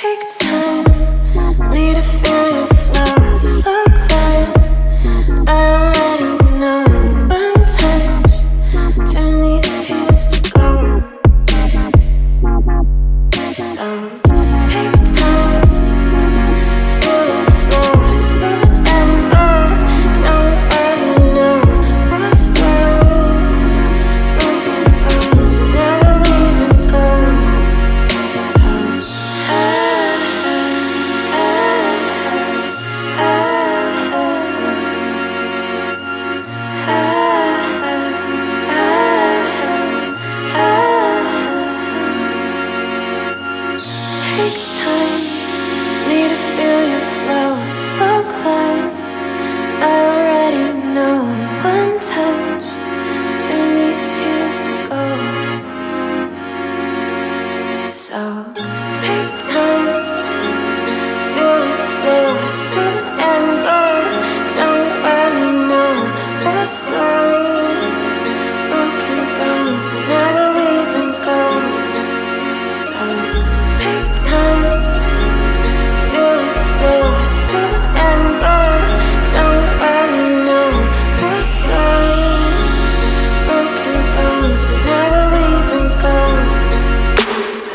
Take time, need to feel your flow. Slow climb, I already know. One touch, turn these tears to gold. So take time, feel your flow. I see the end goes, don't ever know what stories, broken bones, but never leaving go. Take time, need to feel your flow. Slow climb, I already know. One touch, turn these tears to gold. So take time, feel your flow. I see the end goes, don't worry, no more stories, broken bones, but never leaving go. So take time, feel your flow. I see the end goes, don't worry, no more stories, broken bones, but never leaving go. So